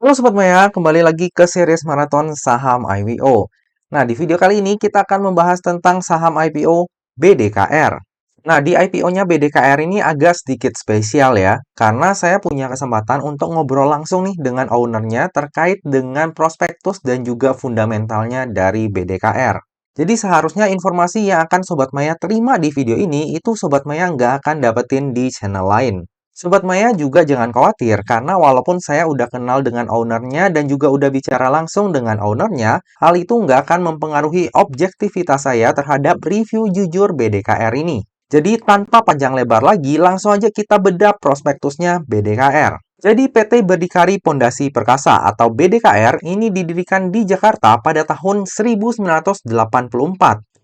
Halo Sobat Maya, kembali lagi ke series maraton saham IPO. Nah, di video kali ini kita akan membahas tentang saham IPO BDKR. Nah, di IPO-nya BDKR ini agak sedikit spesial ya, karena saya punya kesempatan untuk ngobrol langsung nih dengan ownernya terkait dengan prospektus dan juga fundamentalnya dari BDKR. Jadi seharusnya informasi yang akan Sobat Maya terima di video ini itu Sobat Maya nggak akan dapetin di channel lain. Sobat Maya juga jangan khawatir, karena walaupun saya udah kenal dengan ownernya dan juga udah bicara langsung dengan ownernya, hal itu nggak akan mempengaruhi objektivitas saya terhadap review jujur BDKR ini. Jadi tanpa panjang lebar lagi, langsung aja kita bedah prospektusnya BDKR. Jadi PT Berdikari Pondasi Perkasa atau BDKR ini didirikan di Jakarta pada tahun 1984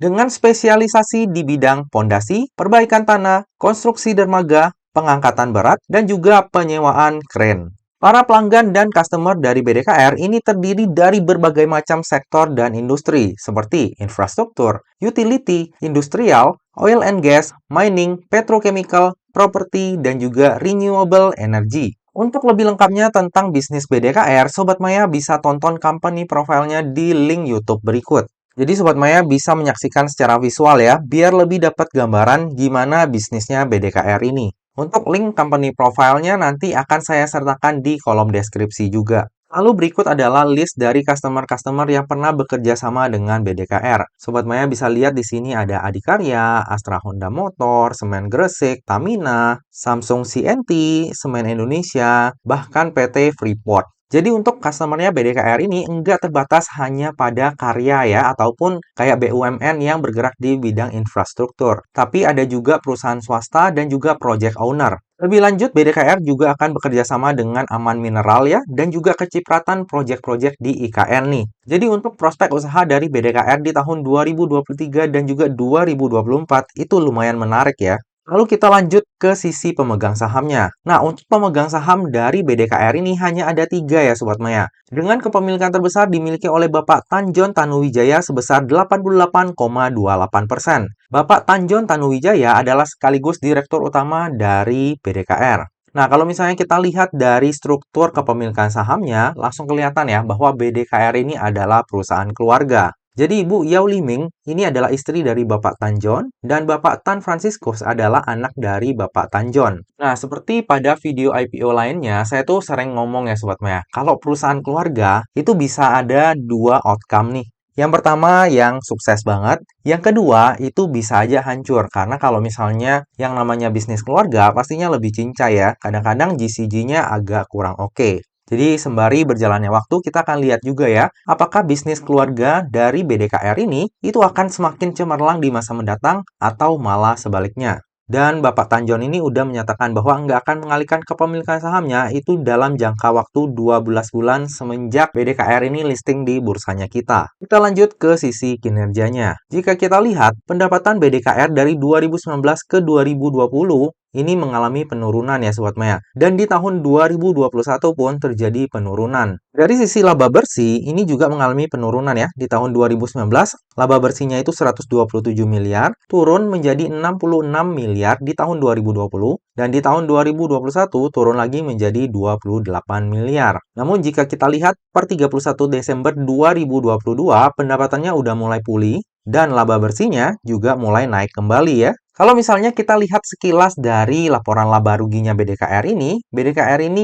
dengan spesialisasi di bidang pondasi, perbaikan tanah, konstruksi dermaga, pengangkatan berat, dan juga penyewaan kren. Para pelanggan dan customer dari BDKR ini terdiri dari berbagai macam sektor dan industri, seperti infrastruktur, utility, industrial, oil and gas, mining, petrochemical, properti, dan juga renewable energy. Untuk lebih lengkapnya tentang bisnis BDKR, Sobat Maya bisa tonton company profile-nya di link YouTube berikut. Jadi Sobat Maya bisa menyaksikan secara visual ya, biar lebih dapat gambaran gimana bisnisnya BDKR ini. Untuk link company profile-nya nanti akan saya sertakan di kolom deskripsi juga. Lalu berikut adalah list dari customer-customer yang pernah bekerja sama dengan BDKR. Sobat Maya bisa lihat di sini ada Adikarya, Astra Honda Motor, Semen Gresik, Tamina, Samsung CNT, Semen Indonesia, bahkan PT Freeport. Jadi untuk customer-nya BDKR ini enggak terbatas hanya pada karya ya, ataupun kayak BUMN yang bergerak di bidang infrastruktur. Tapi ada juga perusahaan swasta dan juga project owner. Lebih lanjut, BDKR juga akan bekerja sama dengan Aman Mineral ya, dan juga kecipratan project-project di IKN nih. Jadi untuk prospek usaha dari BDKR di tahun 2023 dan juga 2024 itu lumayan menarik ya. Lalu kita lanjut ke sisi pemegang sahamnya. Nah, untuk pemegang saham dari BDKR ini hanya ada 3 ya Sobat Maya. Dengan kepemilikan terbesar dimiliki oleh Bapak Tanjon Tanuwijaya sebesar 88,28%. Bapak Tanjon Tanuwijaya adalah sekaligus direktur utama dari BDKR. Nah, kalau misalnya kita lihat dari struktur kepemilikan sahamnya, langsung kelihatan ya bahwa BDKR ini adalah perusahaan keluarga. Jadi Ibu Yao Liming ini adalah istri dari Bapak Tanjon dan Bapak Tan Franciscus adalah anak dari Bapak Tanjon. Nah, seperti pada video IPO lainnya, saya tuh sering ngomong ya Sobat Maya, kalau perusahaan keluarga itu bisa ada dua outcome nih. Yang pertama yang sukses banget, yang kedua itu bisa aja hancur karena kalau misalnya yang namanya bisnis keluarga pastinya lebih cincai ya. Kadang-kadang GCG-nya agak kurang oke. Jadi sembari berjalannya waktu kita akan lihat juga ya, apakah bisnis keluarga dari BDKR ini itu akan semakin cemerlang di masa mendatang atau malah sebaliknya. Dan Bapak Tanjon ini udah menyatakan bahwa nggak akan mengalihkan kepemilikan sahamnya itu dalam jangka waktu 12 bulan semenjak BDKR ini listing di bursanya kita. Kita lanjut ke sisi kinerjanya. Jika kita lihat, pendapatan BDKR dari 2019 ke 2020 ini mengalami penurunan ya Sobat Maya. Dan di tahun 2021 pun terjadi penurunan. Dari sisi laba bersih, ini juga mengalami penurunan ya. Di tahun 2019, laba bersihnya itu 127 miliar, turun menjadi 66 miliar di tahun 2020. Dan di tahun 2021 turun lagi menjadi 28 miliar. Namun jika kita lihat per 31 Desember 2022, pendapatannya udah mulai pulih dan laba bersihnya juga mulai naik kembali ya. Kalau misalnya kita lihat sekilas dari laporan laba ruginya BDKR ini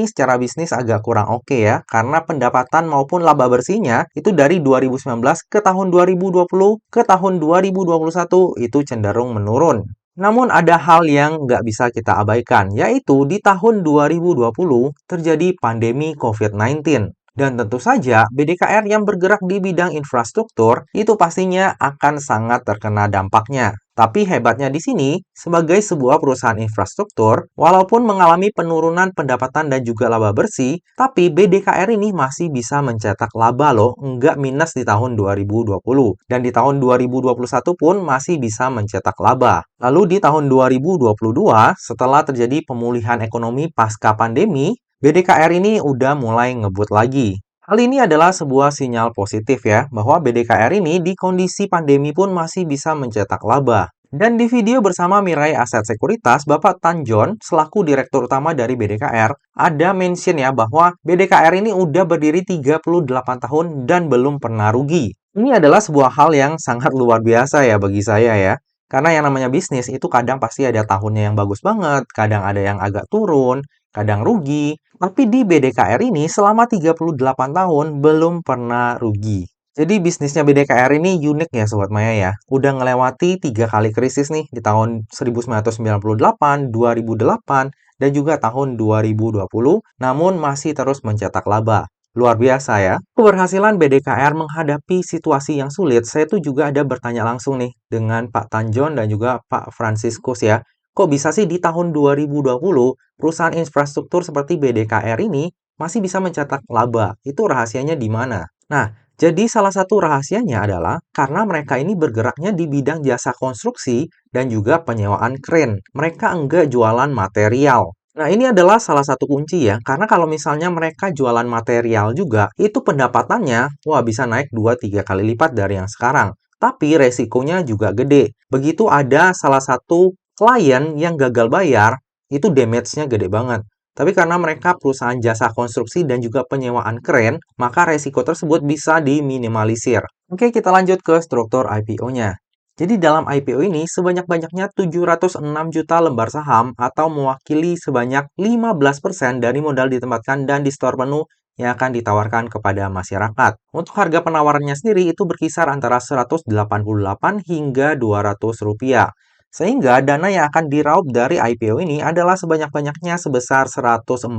secara bisnis agak kurang oke ya, karena pendapatan maupun laba bersihnya itu dari 2019 ke tahun 2020 ke tahun 2021 itu cenderung menurun. Namun ada hal yang nggak bisa kita abaikan, yaitu di tahun 2020 terjadi pandemi COVID-19. Dan tentu saja BDKR yang bergerak di bidang infrastruktur itu pastinya akan sangat terkena dampaknya. Tapi hebatnya di sini, sebagai sebuah perusahaan infrastruktur, walaupun mengalami penurunan pendapatan dan juga laba bersih, tapi BDKR ini masih bisa mencetak laba loh, nggak minus di tahun 2020. Dan di tahun 2021 pun masih bisa mencetak laba. Lalu di tahun 2022, setelah terjadi pemulihan ekonomi pasca pandemi, BDKR ini udah mulai ngebut lagi. Hal ini adalah sebuah sinyal positif ya, bahwa BDKR ini di kondisi pandemi pun masih bisa mencetak laba. Dan di video bersama Mirai Aset Sekuritas, Bapak Tan John, selaku Direktur Utama dari BDKR, ada mention ya bahwa BDKR ini udah berdiri 38 tahun dan belum pernah rugi. Ini adalah sebuah hal yang sangat luar biasa ya bagi saya ya. Karena yang namanya bisnis itu kadang pasti ada tahunnya yang bagus banget, kadang ada yang agak turun, kadang rugi. Tapi di BDKR ini selama 38 tahun belum pernah rugi. Jadi bisnisnya BDKR ini unik ya Sobat Maya ya. Udah ngelewati 3 kali krisis nih di tahun 1998, 2008, dan juga tahun 2020, namun masih terus mencetak laba. Luar biasa ya. Keberhasilan BDKR menghadapi situasi yang sulit, saya tuh juga ada bertanya langsung nih dengan Pak Tanjon dan juga Pak Franciscus ya. Kok bisa sih di tahun 2020 perusahaan infrastruktur seperti BDKR ini masih bisa mencetak laba? Itu rahasianya di mana? Nah, jadi salah satu rahasianya adalah karena mereka ini bergeraknya di bidang jasa konstruksi dan juga penyewaan kren. Mereka enggak jualan material. Nah, ini adalah salah satu kunci ya, karena kalau misalnya mereka jualan material juga, itu pendapatannya, wah bisa naik 2-3 kali lipat dari yang sekarang. Tapi resikonya juga gede. Begitu ada salah satu klien yang gagal bayar, itu damage-nya gede banget. Tapi karena mereka perusahaan jasa konstruksi dan juga penyewaan kren, maka resiko tersebut bisa diminimalisir. Oke, kita lanjut ke struktur IPO-nya. Jadi dalam IPO ini sebanyak-banyaknya 706 juta lembar saham atau mewakili sebanyak 15% dari modal ditempatkan dan di store penuh yang akan ditawarkan kepada masyarakat. Untuk harga penawarannya sendiri itu berkisar antara 188 hingga 200 rupiah. Sehingga dana yang akan diraup dari IPO ini adalah sebanyak-banyaknya sebesar 141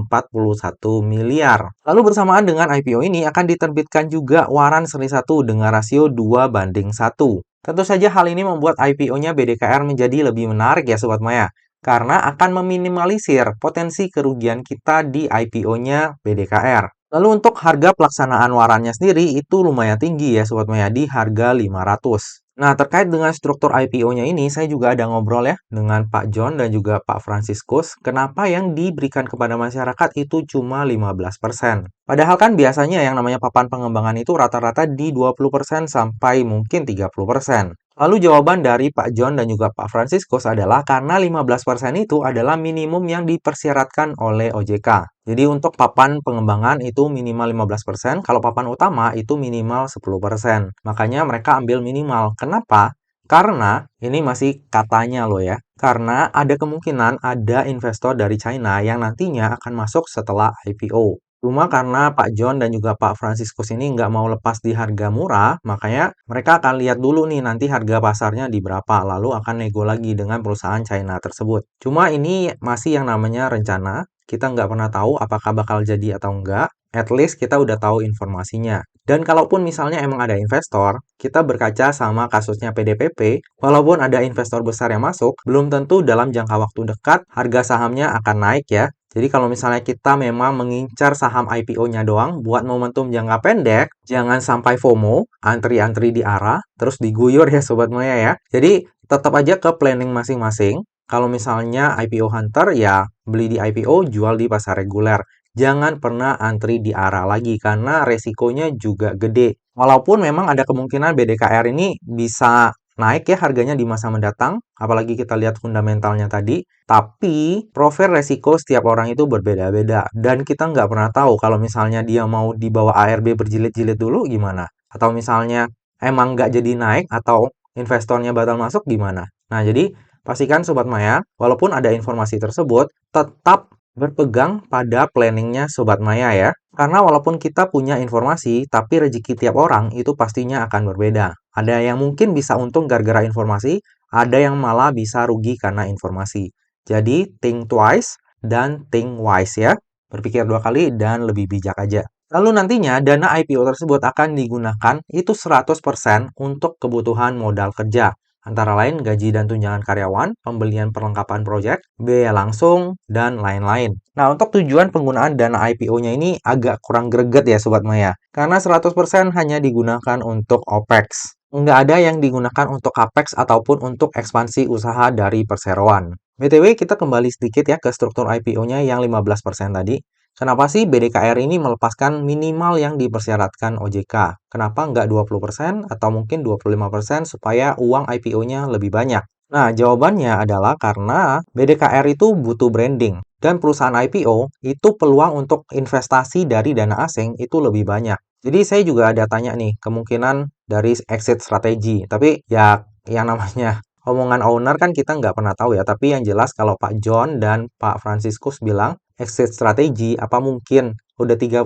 miliar. Lalu bersamaan dengan IPO ini akan diterbitkan juga waran seri 1 dengan rasio 2:1. Tentu saja hal ini membuat IPO-nya BDKR menjadi lebih menarik ya Sobat Maya. Karena akan meminimalisir potensi kerugian kita di IPO-nya BDKR. Lalu untuk harga pelaksanaan warannya sendiri itu lumayan tinggi ya Sobat Maya di harga 500. Nah, terkait dengan struktur IPO-nya ini, saya juga ada ngobrol ya dengan Pak John dan juga Pak Franciscus, kenapa yang diberikan kepada masyarakat itu cuma 15%. Padahal kan biasanya yang namanya papan pengembangan itu rata-rata di 20% sampai mungkin 30%. Lalu jawaban dari Pak John dan juga Pak Franciscus adalah karena 15% itu adalah minimum yang dipersyaratkan oleh OJK. Jadi untuk papan pengembangan itu minimal 15%, kalau papan utama itu minimal 10%. Makanya mereka ambil minimal. Kenapa? Karena ini masih katanya loh ya. Karena ada kemungkinan ada investor dari China yang nantinya akan masuk setelah IPO. Cuma karena Pak John dan juga Pak Franciscus ini nggak mau lepas di harga murah, makanya mereka akan lihat dulu nih nanti harga pasarnya di berapa, lalu akan nego lagi dengan perusahaan China tersebut. Cuma ini masih yang namanya rencana, kita nggak pernah tahu apakah bakal jadi atau enggak, at least kita udah tahu informasinya. Dan kalaupun misalnya emang ada investor, kita berkaca sama kasusnya PDPP, walaupun ada investor besar yang masuk, belum tentu dalam jangka waktu dekat harga sahamnya akan naik ya. Jadi kalau misalnya kita memang mengincar saham IPO-nya doang buat momentum jangka pendek, jangan sampai FOMO, antri-antri di arah, terus diguyur ya Sobat Maya ya. Jadi tetap aja ke planning masing-masing. Kalau misalnya IPO Hunter ya beli di IPO, jual di pasar reguler. Jangan pernah antri di arah lagi karena resikonya juga gede. Walaupun memang ada kemungkinan BDKR ini bisa naik ya harganya di masa mendatang, apalagi kita lihat fundamentalnya tadi. Tapi profil resiko setiap orang itu berbeda-beda. Dan kita nggak pernah tahu kalau misalnya dia mau di bawah ARB berjilid-jilid dulu gimana. Atau misalnya emang nggak jadi naik atau investornya batal masuk gimana. Nah, jadi pastikan Sobat Maya, walaupun ada informasi tersebut, tetap berpegang pada planningnya Sobat Maya ya. Karena walaupun kita punya informasi, tapi rezeki tiap orang itu pastinya akan berbeda. Ada yang mungkin bisa untung gara-gara informasi, ada yang malah bisa rugi karena informasi. Jadi, think twice dan think wise ya. Berpikir 2 kali dan lebih bijak aja. Lalu nantinya dana IPO tersebut akan digunakan itu 100% untuk kebutuhan modal kerja. Antara lain gaji dan tunjangan karyawan, pembelian perlengkapan proyek, biaya langsung, dan lain-lain. Nah, untuk tujuan penggunaan dana IPO-nya ini agak kurang greget ya Sobat Maya. Karena 100% hanya digunakan untuk OPEX. Nggak ada yang digunakan untuk CAPEX ataupun untuk ekspansi usaha dari perseroan. BTW, kita kembali sedikit ya ke struktur IPO-nya yang 15% tadi. Kenapa sih BDKR ini melepaskan minimal yang dipersyaratkan OJK? Kenapa nggak 20% atau mungkin 25% supaya uang IPO-nya lebih banyak? Nah, jawabannya adalah karena BDKR itu butuh branding. Dan perusahaan IPO itu peluang untuk investasi dari dana asing itu lebih banyak. Jadi saya juga ada tanya nih, kemungkinan dari exit strategi. Tapi ya yang namanya omongan owner kan kita nggak pernah tahu ya. Tapi yang jelas kalau Pak John dan Pak Franciscus bilang exit strategi, apa mungkin udah 38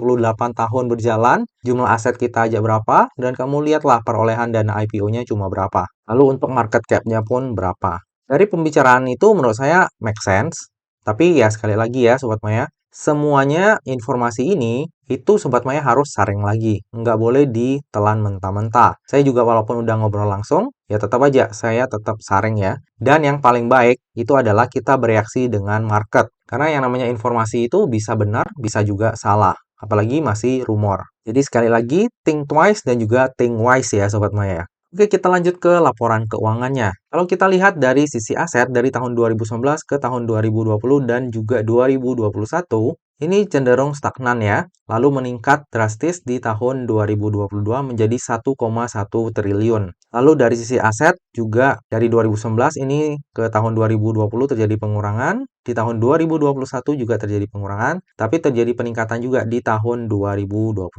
tahun berjalan, jumlah aset kita aja berapa, dan kamu lihatlah perolehan dana IPO-nya cuma berapa. Lalu untuk market cap-nya pun berapa. Dari pembicaraan itu menurut saya make sense, tapi ya sekali lagi ya Sobat Maya, semuanya informasi ini itu Sobat Maya harus saring lagi, nggak boleh ditelan mentah-mentah. Saya juga walaupun udah ngobrol langsung, ya tetap aja saya tetap saring ya. Dan yang paling baik itu adalah kita bereaksi dengan market. Karena yang namanya informasi itu bisa benar, bisa juga salah. Apalagi masih rumor. Jadi sekali lagi, think twice dan juga think wise ya Sobat Maya. Oke, kita lanjut ke laporan keuangannya. Kalau kita lihat dari sisi aset dari tahun 2019 ke tahun 2020 dan juga 2021, ini cenderung stagnan ya, lalu meningkat drastis di tahun 2022 menjadi 1,1 triliun. Lalu dari sisi aset juga dari 2019 ini ke tahun 2020 terjadi pengurangan, di tahun 2021 juga terjadi pengurangan, tapi terjadi peningkatan juga di tahun 2022.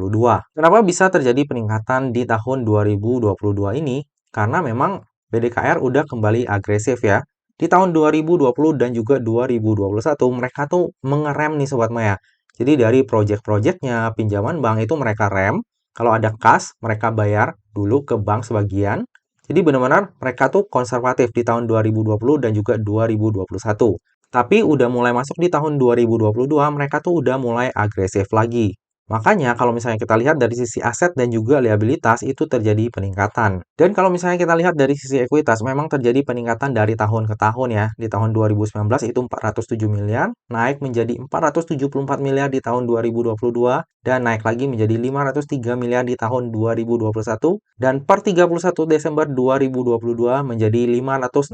Kenapa bisa terjadi peningkatan di tahun 2022 ini? Karena memang BDKR udah kembali agresif ya. Di tahun 2020 dan juga 2021 mereka tuh mengerem nih Sobat Maya. Jadi dari project-projectnya, pinjaman bank itu mereka rem. Kalau ada kas, mereka bayar dulu ke bank sebagian. Jadi benar-benar mereka tuh konservatif di tahun 2020 dan juga 2021. Tapi udah mulai masuk di tahun 2022, mereka tuh udah mulai agresif lagi. Makanya kalau misalnya kita lihat dari sisi aset dan juga liabilitas itu terjadi peningkatan. Dan kalau misalnya kita lihat dari sisi ekuitas memang terjadi peningkatan dari tahun ke tahun ya. Di tahun 2019 itu 407 miliar, naik menjadi 474 miliar di tahun 2022 dan naik lagi menjadi 503 miliar di tahun 2021 dan per 31 Desember 2022 menjadi 569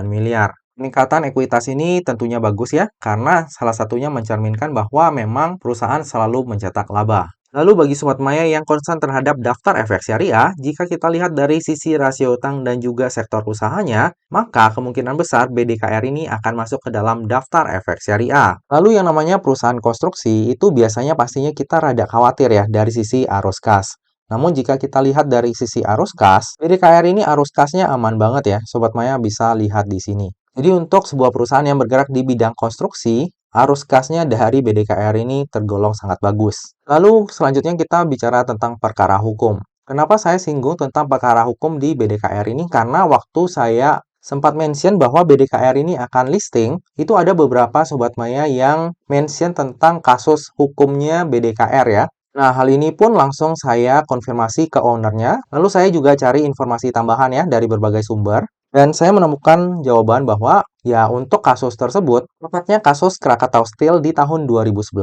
miliar. Peningkatan ekuitas ini tentunya bagus ya, karena salah satunya mencerminkan bahwa memang perusahaan selalu mencetak laba. Lalu bagi Sobat Maya yang konsen terhadap daftar efek syariah, jika kita lihat dari sisi rasio utang dan juga sektor usahanya, maka kemungkinan besar BDKR ini akan masuk ke dalam daftar efek syariah. Lalu yang namanya perusahaan konstruksi itu biasanya pastinya kita rada khawatir ya dari sisi arus kas. Namun jika kita lihat dari sisi arus kas, BDKR ini arus kasnya aman banget ya. Sobat Maya bisa lihat di sini. Jadi untuk sebuah perusahaan yang bergerak di bidang konstruksi, arus kasnya dari BDKR ini tergolong sangat bagus. Lalu selanjutnya kita bicara tentang perkara hukum. Kenapa saya singgung tentang perkara hukum di BDKR ini? Karena waktu saya sempat mention bahwa BDKR ini akan listing, itu ada beberapa Sobat Maya yang mention tentang kasus hukumnya BDKR ya. Nah, hal ini pun langsung saya konfirmasi ke ownernya. Lalu saya juga cari informasi tambahan ya dari berbagai sumber. Dan saya menemukan jawaban bahwa ya untuk kasus tersebut, tepatnya kasus Krakatau Steel di tahun 2011,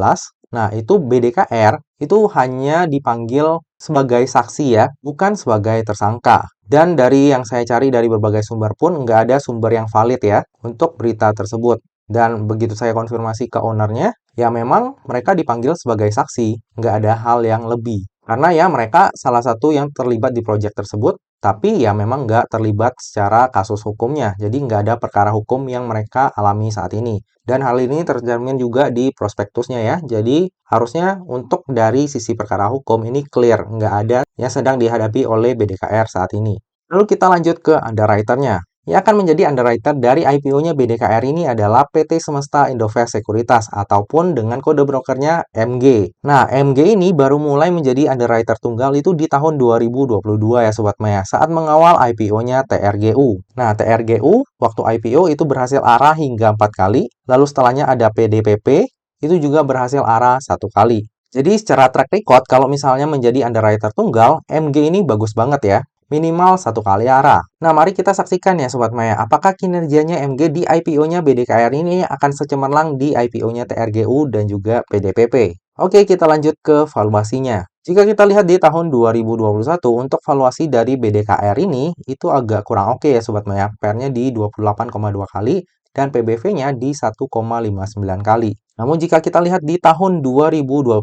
nah itu BDKR itu hanya dipanggil sebagai saksi ya, bukan sebagai tersangka. Dan dari yang saya cari dari berbagai sumber pun nggak ada sumber yang valid ya untuk berita tersebut. Dan begitu saya konfirmasi ke ownernya, ya memang mereka dipanggil sebagai saksi, nggak ada hal yang lebih. Karena ya mereka salah satu yang terlibat di proyek tersebut, tapi ya memang nggak terlibat secara kasus hukumnya. Jadi nggak ada perkara hukum yang mereka alami saat ini. Dan hal ini tercermin juga di prospektusnya ya. Jadi harusnya untuk dari sisi perkara hukum ini clear, nggak ada yang sedang dihadapi oleh BDKR saat ini. Lalu kita lanjut ke underwriter-nya. Yang akan menjadi underwriter dari IPO-nya BDKR ini adalah PT Semesta Indovest Sekuritas ataupun dengan kode brokernya MG. Nah, MG ini baru mulai menjadi underwriter tunggal itu di tahun 2022 ya Sobat Maya saat mengawal IPO-nya TRGU. Nah, TRGU waktu IPO itu berhasil arah hingga 4 kali, lalu setelahnya ada PDPP itu juga berhasil arah 1 kali. Jadi secara track record kalau misalnya menjadi underwriter tunggal, MG ini bagus banget ya. Minimal 1 kali arah. Nah, mari kita saksikan ya Sobat Maya, apakah kinerjanya MG di IPO-nya BDKR ini akan secemerlang di IPO-nya TRGU dan juga PDPP. Oke, kita lanjut ke valuasinya. Jika kita lihat di tahun 2021, untuk valuasi dari BDKR ini, itu agak kurang oke ya Sobat Maya. PER-nya di 28,2 kali dan PBV-nya di 1,59 kali. Namun jika kita lihat di tahun 2022,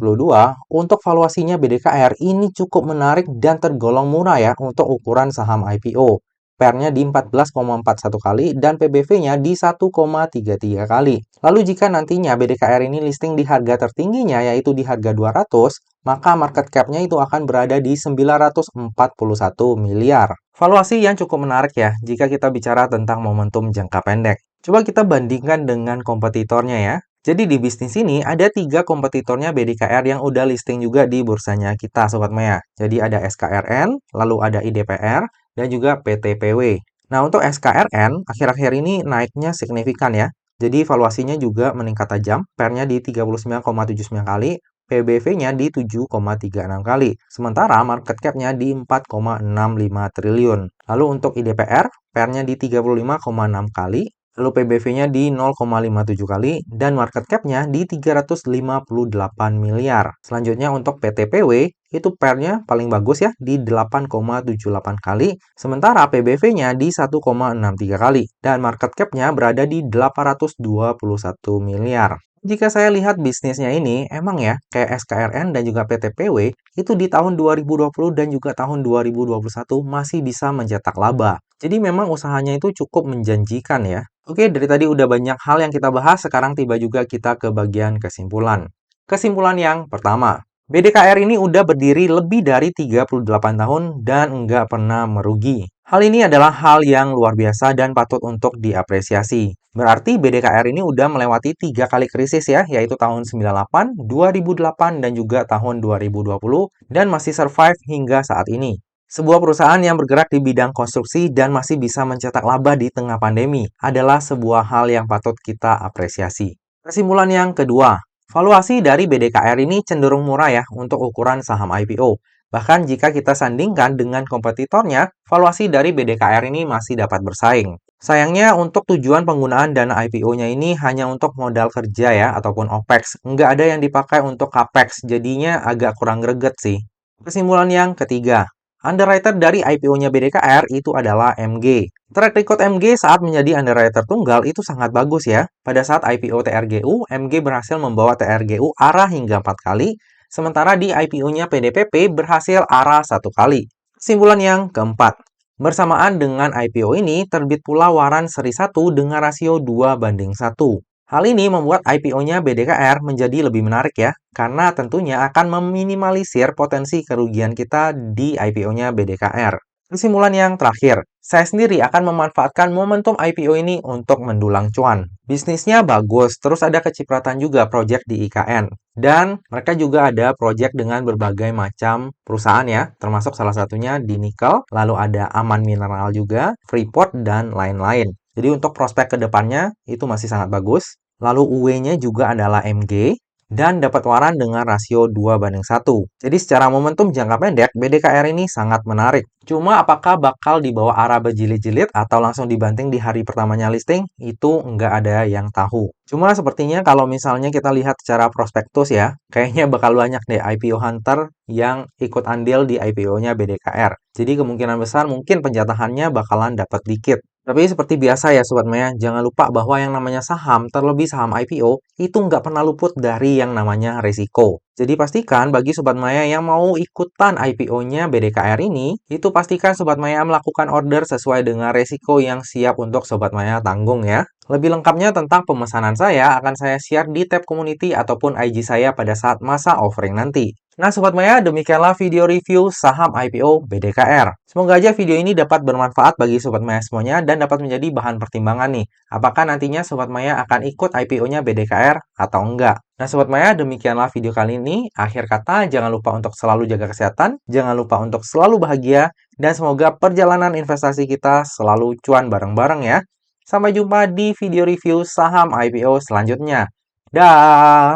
untuk valuasinya BDKR ini cukup menarik dan tergolong murah ya untuk ukuran saham IPO. PER-nya di 14,41 kali, dan PBV-nya di 1,33 kali. Lalu jika nantinya BDKR ini listing di harga tertingginya, yaitu di harga 200, maka market cap-nya itu akan berada di 941 miliar. Valuasi yang cukup menarik ya, jika kita bicara tentang momentum jangka pendek. Coba kita bandingkan dengan kompetitornya ya. Jadi di bisnis ini ada 3 kompetitornya BDKR yang udah listing juga di bursanya kita Sobat Maya. Jadi ada SKRN, lalu ada IDPR, dan juga PTPW. Nah untuk SKRN, akhir-akhir ini naiknya signifikan ya. Jadi valuasinya juga meningkat tajam, PER-nya di 39,79 kali, PBV-nya di 7,36 kali. Sementara market cap-nya di 4,65 triliun. Lalu untuk IDPR, PER-nya di 35,6 kali, lalu PBV-nya di 0,57 kali, dan market cap-nya di 358 miliar. Selanjutnya untuk PTPW, itu PER-nya paling bagus ya, di 8,78 kali, sementara PBV-nya di 1,63 kali, dan market cap-nya berada di 821 miliar. Jika saya lihat bisnisnya ini, emang ya, kayak SKRN dan juga PTPW, itu di tahun 2020 dan juga tahun 2021 masih bisa mencetak laba. Jadi memang usahanya itu cukup menjanjikan ya. Oke, dari tadi udah banyak hal yang kita bahas, sekarang tiba juga kita ke bagian kesimpulan. Kesimpulan yang pertama, BDKR ini udah berdiri lebih dari 38 tahun dan nggak pernah merugi. Hal ini adalah hal yang luar biasa dan patut untuk diapresiasi. Berarti BDKR ini udah melewati 3 kali krisis ya, yaitu tahun 98, 2008, dan juga tahun 2020, dan masih survive hingga saat ini. Sebuah perusahaan yang bergerak di bidang konstruksi dan masih bisa mencetak laba di tengah pandemi adalah sebuah hal yang patut kita apresiasi. Kesimpulan yang kedua, valuasi dari BDKR ini cenderung murah ya untuk ukuran saham IPO. Bahkan jika kita sandingkan dengan kompetitornya, valuasi dari BDKR ini masih dapat bersaing. Sayangnya untuk tujuan penggunaan dana IPO-nya ini hanya untuk modal kerja ya ataupun OPEX. Nggak ada yang dipakai untuk CAPEX, jadinya agak kurang greget sih. Kesimpulan yang ketiga, underwriter dari IPO-nya BDKR itu adalah MG. Track record MG saat menjadi underwriter tunggal itu sangat bagus ya. Pada saat IPO TRGU, MG berhasil membawa TRGU arah hingga 4 kali, sementara di IPO-nya PDPP berhasil arah 1 kali. Kesimpulan yang keempat, bersamaan dengan IPO ini terbit pula waran seri 1 dengan rasio 2:1. Hal ini membuat IPO-nya BDKR menjadi lebih menarik ya, karena tentunya akan meminimalisir potensi kerugian kita di IPO-nya BDKR. Kesimpulan yang terakhir, saya sendiri akan memanfaatkan momentum IPO ini untuk mendulang cuan. Bisnisnya bagus, terus ada kecipratan juga proyek di IKN. Dan mereka juga ada proyek dengan berbagai macam perusahaan ya, termasuk salah satunya di nikel, lalu ada Aman Mineral juga, Freeport, dan lain-lain. Jadi untuk prospek ke depannya itu masih sangat bagus. Lalu UE-nya juga adalah MG dan dapat waran dengan rasio 2:1. Jadi secara momentum jangka pendek, BDKR ini sangat menarik. Cuma apakah bakal dibawa arah berjilid-jilid atau langsung dibanting di hari pertamanya listing? Itu nggak ada yang tahu. Cuma sepertinya kalau misalnya kita lihat secara prospektus ya, kayaknya bakal banyak deh IPO hunter yang ikut andil di IPO-nya BDKR. Jadi kemungkinan besar mungkin penjatahannya bakalan dapat dikit. Tapi seperti biasa ya Sobat Maya, jangan lupa bahwa yang namanya saham, terlebih saham IPO, itu nggak pernah luput dari yang namanya risiko. Jadi pastikan bagi Sobat Maya yang mau ikutan IPO-nya BDKR ini, itu pastikan Sobat Maya melakukan order sesuai dengan resiko yang siap untuk Sobat Maya tanggung ya. Lebih lengkapnya tentang pemesanan saya akan saya share di tab community ataupun IG saya pada saat masa offering nanti. Nah Sobat Maya, demikianlah video review saham IPO BDKR. Semoga aja video ini dapat bermanfaat bagi Sobat Maya semuanya dan dapat menjadi bahan pertimbangan nih. Apakah nantinya Sobat Maya akan ikut IPO-nya BDKR atau enggak? Nah Sobat Maya, demikianlah video kali ini. Akhir kata, jangan lupa untuk selalu jaga kesehatan, jangan lupa untuk selalu bahagia, dan semoga perjalanan investasi kita selalu cuan bareng-bareng ya. Sampai jumpa di video review saham IPO selanjutnya. Dah!